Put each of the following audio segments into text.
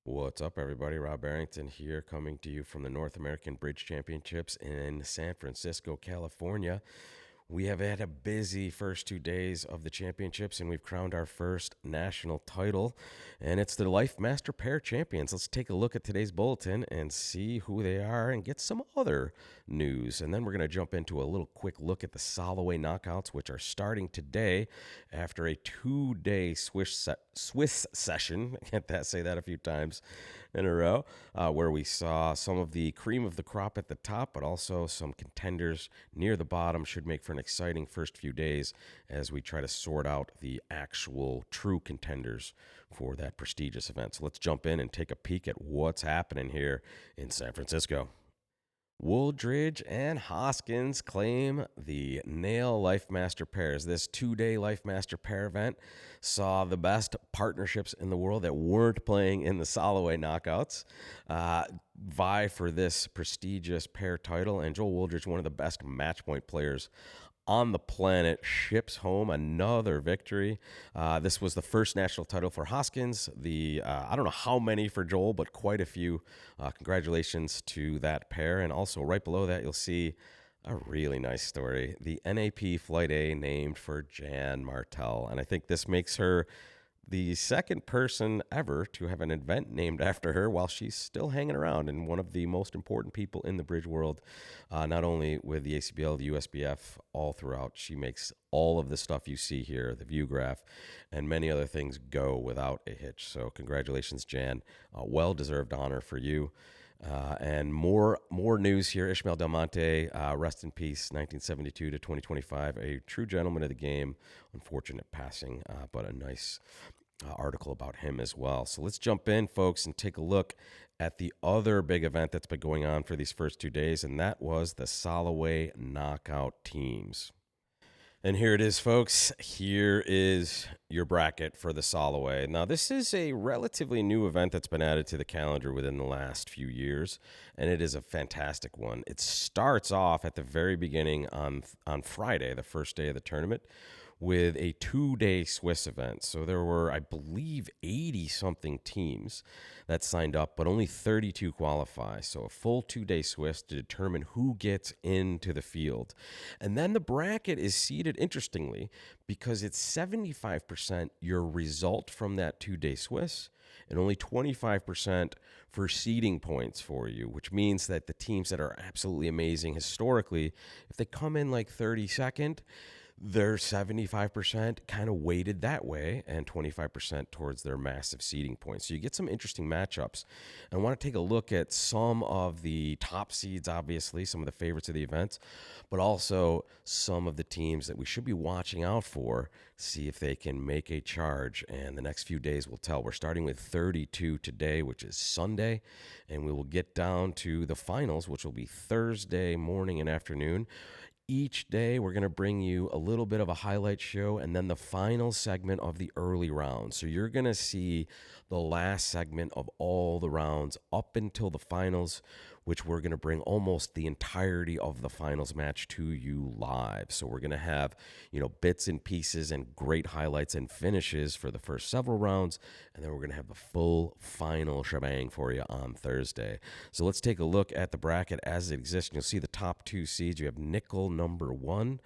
What's up, everybody? Rob Barrington here, coming to you from the North American Bridge Championships in San Francisco, California. We have had a busy first 2 days of the championships, and we've crowned our first national title, and it's the Life Master Pair Champions. Let's take a look at today's bulletin and see who they are and get some other news. And then we're going to jump into a little quick look at the Soloway knockouts, which are starting today after a 2-day Swiss session. I can't say that a few times in a row, where we saw some of the cream of the crop at the top, but also some contenders near the bottom. Should make for an exciting first few days as we try to sort out the actual true contenders for that prestigious event. So let's jump in and take a peek at what's happening here in San Francisco. Wooldridge and Hoskins claim the Nail Life Master Pairs. This 2-day Life Master Pair event saw the best partnerships in the world that weren't playing in the Soloway knockouts vie for this prestigious pair title. And Joel Wooldridge, one of the best match point players on the planet, ships home another victory. This was the first national title for Hoskins. I don't know how many for Joel, but quite a few. Congratulations to that pair. And also right below that, you'll see a really nice story. The NAP Flight A named for Jan Martel. And I think this makes her the second person ever to have an event named after her while she's still hanging around, and one of the most important people in the bridge world, not only with the ACBL, the USBF, all throughout. She makes all of the stuff you see here, the view graph, and many other things go without a hitch. So congratulations, Jan. Well-deserved honor for you. And more news here. Ishmael Del Monte, rest in peace, 1972 to 2025. A true gentleman of the game. Unfortunate passing, but a nice article about him as well. So let's jump in, folks, and take a look at the other big event that's been going on for these first 2 days, and that was the Soloway Knockout Teams. And here it is, folks. Here is your bracket for the Soloway. Now, this is a relatively new event that's been added to the calendar within the last few years, and it is a fantastic one. It starts off at the very beginning on Friday, the first day of the tournament, with a 2-day Swiss event. So there were, I believe, 80-something teams that signed up, but only 32 qualify. So a full 2-day Swiss to determine who gets into the field. And then the bracket is seeded, interestingly, because it's 75% your result from that 2-day Swiss and only 25% for seeding points for you, which means that the teams that are absolutely amazing historically, if they come in like 32nd, they're 75% kind of weighted that way and 25% towards their massive seeding points. So you get some interesting matchups. And I want to take a look at some of the top seeds, obviously, some of the favorites of the events, but also some of the teams that we should be watching out for, see if they can make a charge. And the next few days will tell. We're starting with 32 today, which is Sunday, and we will get down to the finals, which will be Thursday morning and afternoon. Each day, we're going to bring you a little bit of a highlight show and then the final segment of the early round. So you're going to see the last segment of all the rounds up until the finals, which we're going to bring almost the entirety of the finals match to you live. So we're going to have, bits and pieces and great highlights and finishes for the first several rounds, and then we're going to have the full final shebang for you on Thursday. So let's take a look at the bracket as it exists. You'll see the top 2 seeds. You have Nickel number 1.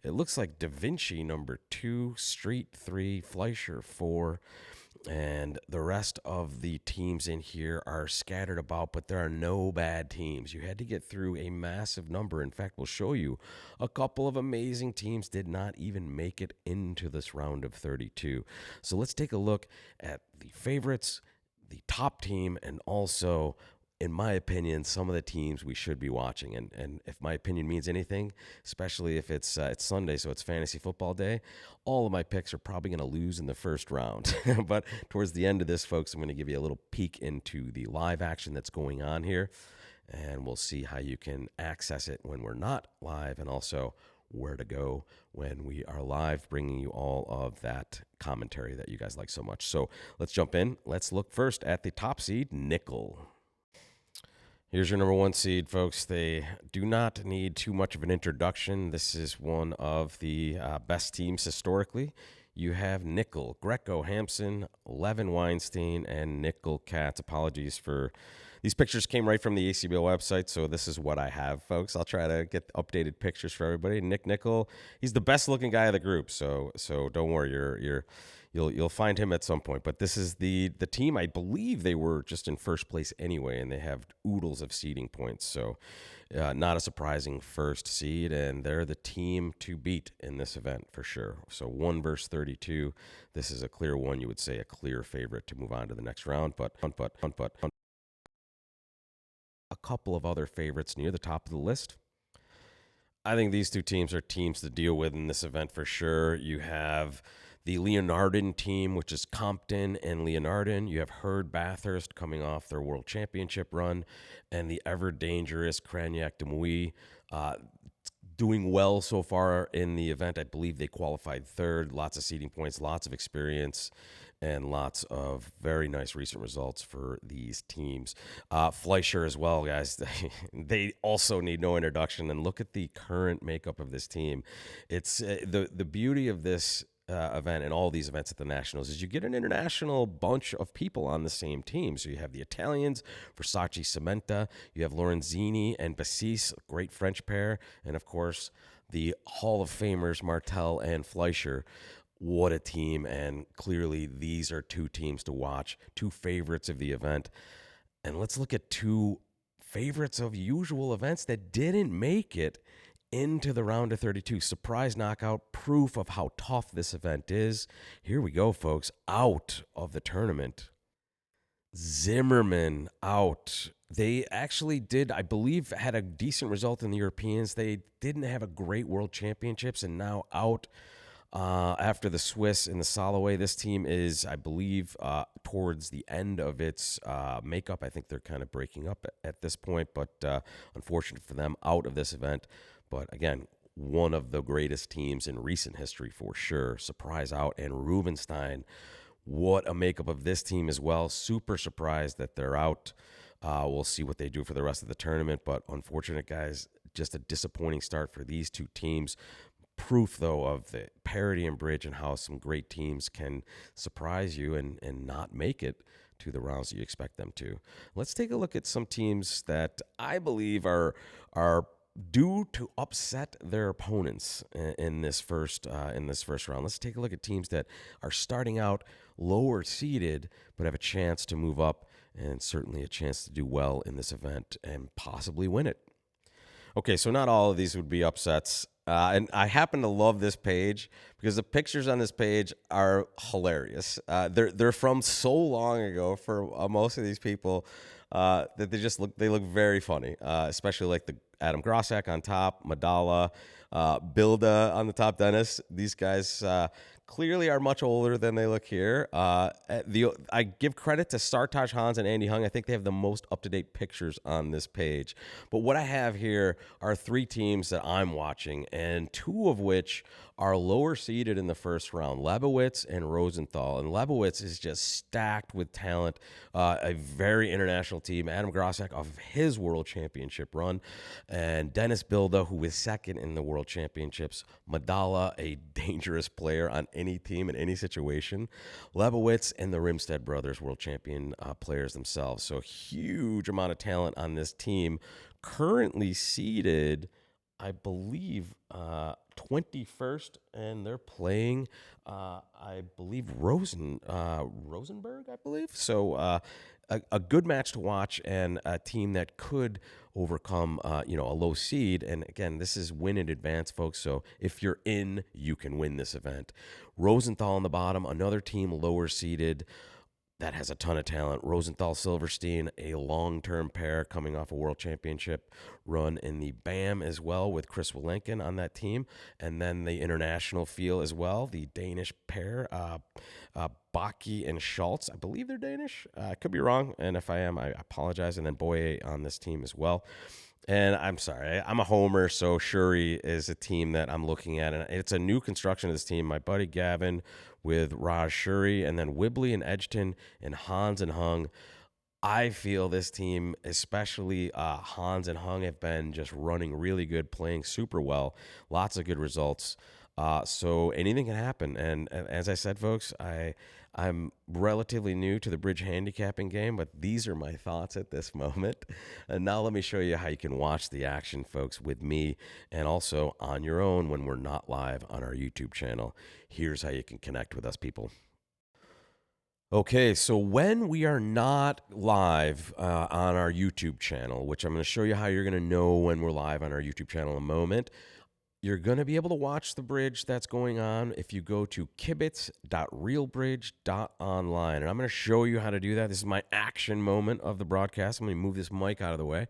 It looks like Da Vinci number 2, Street 3, Fleischer 4. And the rest of the teams in here are scattered about, but there are no bad teams. You had to get through a massive number. In fact, we'll show you a couple of amazing teams did not even make it into this round of 32. So let's take a look at the favorites, the top team, and also, in my opinion, some of the teams we should be watching. And if my opinion means anything, especially if it's Sunday, so it's fantasy football day, all of my picks are probably going to lose in the first round. But towards the end of this, folks, I'm going to give you a little peek into the live action that's going on here, and we'll see how you can access it when we're not live, and also where to go when we are live, bringing you all of that commentary that you guys like so much. So let's jump in. Let's look first at the top seed, Nickel. Here's your number 1 seed, folks. They do not need too much of an introduction. This is one of the best teams historically. you have Nickel, Greco, Hampson, Levin Weinstein, and Nickel Katz. Apologies for these pictures came right from the ACBL website, so this is what I have, folks. I'll try to get updated pictures for everybody. Nick Nickel, he's the best looking guy of the group, so don't worry, you'll find him at some point. But this is the team. I believe they were just in first place anyway, and they have oodles of seeding points. So not a surprising first seed, and they're the team to beat in this event for sure. So 1 versus 32. This is a clear one. You would say a clear favorite to move on to the next round, but a couple of other favorites near the top of the list. I think these two teams are teams to deal with in this event for sure. You have the Leonardon team, which is Compton and Leonardon. You have Hurd Bathurst coming off their World Championship run, and the ever-dangerous Cragnac Demouy doing well so far in the event. I believe they qualified third. Lots of seeding points, lots of experience, and lots of very nice recent results for these teams. Fleischer as well, guys. They also need no introduction. And look at the current makeup of this team. It's the beauty of this event and all these events at the Nationals is you get an international bunch of people on the same team. So you have the Italians, Versace Cementa, you have Lorenzini and Bassis, great French pair, and of course the Hall of Famers Martel and Fleischer. What a team, and clearly these are two teams to watch, two favorites of the event. And let's look at two favorites of usual events that didn't make it into the round of 32. Surprise knockout, proof of how tough this event is. Here we go, folks, out of the tournament. Zimmerman out. They actually did, I believe, had a decent result in the Europeans. They didn't have a great World Championships, and now out after the Swiss in the Soloway. This team is, I believe, towards the end of its makeup. I think they're kind of breaking up at this point, but unfortunate for them, out of this event. But again, one of the greatest teams in recent history for sure. Surprise out. And Rubenstein, what a makeup of this team as well. Super surprised that they're out. We'll see what they do for the rest of the tournament. But unfortunate, guys, just a disappointing start for these two teams. Proof, though, of the parity in bridge and how some great teams can surprise you and not make it to the rounds that you expect them to. Let's take a look at some teams that I believe are due to upset their opponents in this first round. Let's take a look at teams that are starting out lower seeded but have a chance to move up and certainly a chance to do well in this event and possibly win it. Okay, so not all of these would be upsets. And I happen to love this page because the pictures on this page are hilarious. They're from so long ago for most of these people that they look very funny, especially like the Adam Grossack on top, Madala, Bilda on the top, Dennis. These guys clearly are much older than they look here. I give credit to Sartaj Hans and Andy Hung. I think they have the most up-to-date pictures on this page. But what I have here are three teams that I'm watching, and two of which are lower seeded in the first round, Lebowitz and Rosenthal. And Lebowitz is just stacked with talent, a very international team. Adam Grossack of his World Championship run, and Dennis Bilda, who is second in the World Championships. Madala, a dangerous player on any team in any situation. Lebowitz and the Rimstead brothers, world champion players themselves. So huge amount of talent on this team. Currently seeded, I believe, 21st, and they're playing, I believe, Rosenberg, I believe. So a good match to watch and a team that could overcome, a low seed. And again, this is win in advance, folks. So if you're in, you can win this event. Rosenthal on the bottom, another team lower seeded that has a ton of talent. Rosenthal Silverstein, a long-term pair coming off a world championship run in the BAM as well with Chris Walenkin on that team. And then the international feel as well, the Danish pair, Baki and Schultz. I believe they're Danish. I could be wrong. And if I am, I apologize. And then Boye on this team as well. And I'm sorry, I'm a homer, so Shuri is a team that I'm looking at. And it's a new construction of this team. My buddy Gavin with Raj Shuri, and then Wibley and Edgerton and Hans and Hung. I feel this team, especially Hans and Hung, have been just running really good, playing super well. Lots of good results. So anything can happen. And as I said, folks, I'm relatively new to the bridge handicapping game, but these are my thoughts at this moment. And now let me show you how you can watch the action, folks, with me and also on your own when we're not live on our YouTube channel. Here's how you can connect with us, people. Okay, so when we are not live on our YouTube channel, which I'm going to show you how you're going to know when we're live on our YouTube channel in a moment, you're going to be able to watch the bridge that's going on if you go to kibitz.realbridge.online. And I'm going to show you how to do that. This is my action moment of the broadcast. I'm going to move this mic out of the way.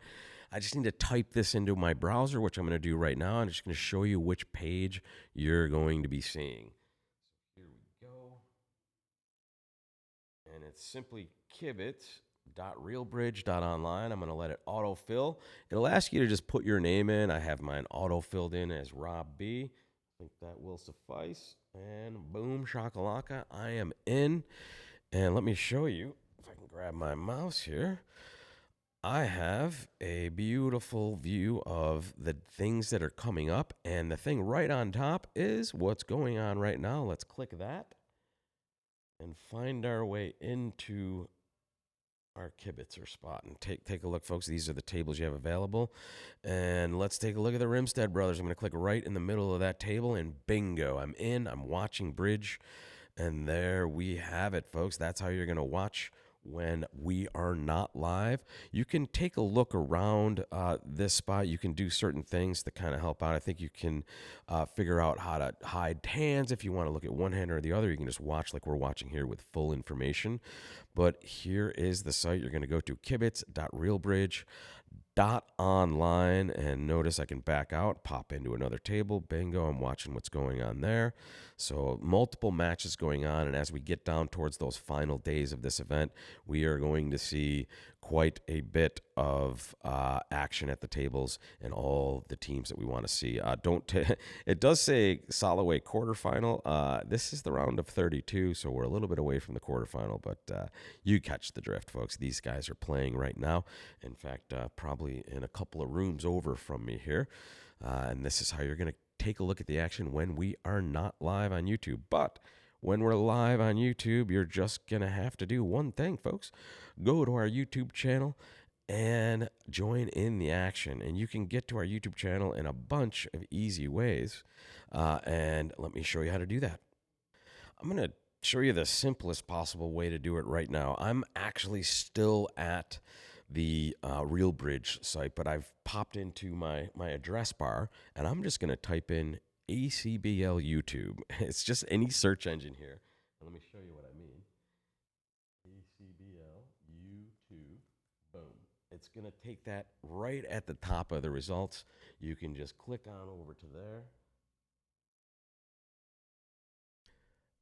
I just need to type this into my browser, which I'm going to do right now. I'm just going to show you which page you're going to be seeing. Here we go. And it's simply kibitz.realbridge.online. I'm going to let it autofill. It'll ask you to just put your name in. I have mine auto-filled in as Rob B. I think that will suffice. And boom, shakalaka, I am in. And let me show you, if I can grab my mouse here, I have a beautiful view of the things that are coming up. And the thing right on top is what's going on right now. Let's click that and find our way into our kibitzer spot and take a look, folks. These are the tables you have available, and let's take a look at the Rimstead brothers. I'm going to click right in the middle of that table, and bingo, I'm in. I'm watching bridge, and there we have it, folks. That's how you're going to watch when we are not live. You can take a look around this spot. You can do certain things to kind of help out. I think you can figure out how to hide hands if you want to look at one hand or the other. You can just watch like we're watching here with full information. But here is the site. You're going to go to kibitz.realbridge.online, and notice I can back out, pop into another table. Bingo, I'm watching what's going on there. So multiple matches going on, and as we get down towards those final days of this event, we are going to see quite a bit of action at the tables and all the teams that we want to see. It does say Soloway quarterfinal. This is the round of 32, so we're a little bit away from the quarterfinal, but you catch the drift, folks. These guys are playing right now. In fact, probably in a couple of rooms over from me here. And this is how you're going to take a look at the action when we are not live on YouTube. But when we're live on YouTube, you're just going to have to do one thing, folks. Go to our YouTube channel and join in the action. And you can get to our YouTube channel in a bunch of easy ways. And let me show you how to do that. I'm going to show you the simplest possible way to do it right now. I'm actually still at the RealBridge site, but I've popped into my address bar, and I'm just going to type in ACBL YouTube. It's just any search engine here. And let me show you what I mean. ACBL YouTube. Boom. It's going to take that right at the top of the results. You can just click on over to there.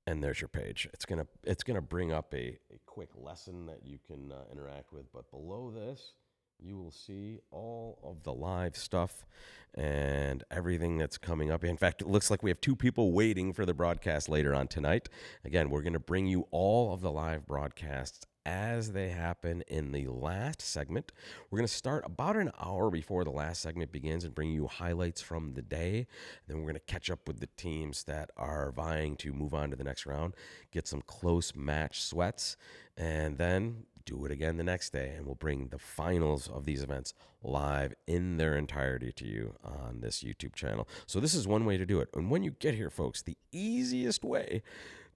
And there's your page. It's gonna bring up a quick lesson that you can interact with. But below this, you will see all of the live stuff and everything that's coming up. In fact, it looks like we have 2 people waiting for the broadcast later on tonight. Again, we're going to bring you all of the live broadcasts as they happen in the last segment. We're going to start about an hour before the last segment begins and bring you highlights from the day. Then we're going to catch up with the teams that are vying to move on to the next round, get some close match sweats, and then do it again the next day. And we'll bring the finals of these events live in their entirety to you on this YouTube channel. So this is one way to do it. And when you get here, folks, the easiest way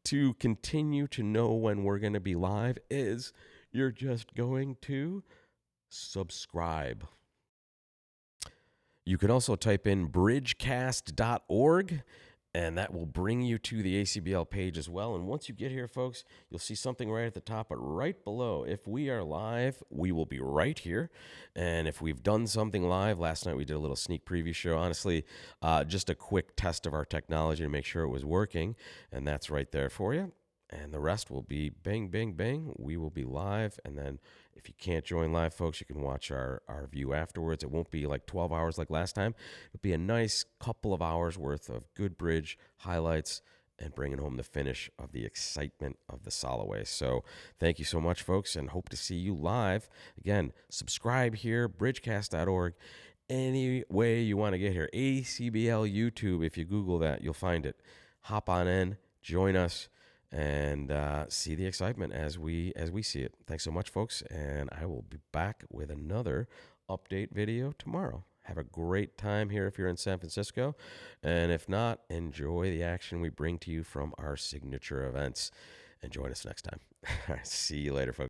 to continue to know when we're going to be live is you're just going to subscribe. You can also type in bridgecast.org, and that will bring you to the ACBL page as well. And once you get here, folks, you'll see something right at the top, but right below, if we are live, we will be right here. And if we've done something live, last night we did a little sneak preview show. Honestly, just a quick test of our technology to make sure it was working, and that's right there for you. And the rest will be bang, bang, bang. We will be live. And then if you can't join live, folks, you can watch our view afterwards. It won't be like 12 hours like last time. It'll be a nice couple of hours worth of good bridge highlights and bringing home the finish of the excitement of the Soloway. So thank you so much, folks, and hope to see you live. Again, subscribe here, bridgecast.org. any way you want to get here. ACBL YouTube, if you Google that, you'll find it. Hop on in, join us, and see the excitement as we see it. Thanks so much, folks, and I will be back with another update video tomorrow. Have a great time here if you're in San Francisco, and if not, enjoy the action we bring to you from our signature events, and join us next time. All right, see you later, folks.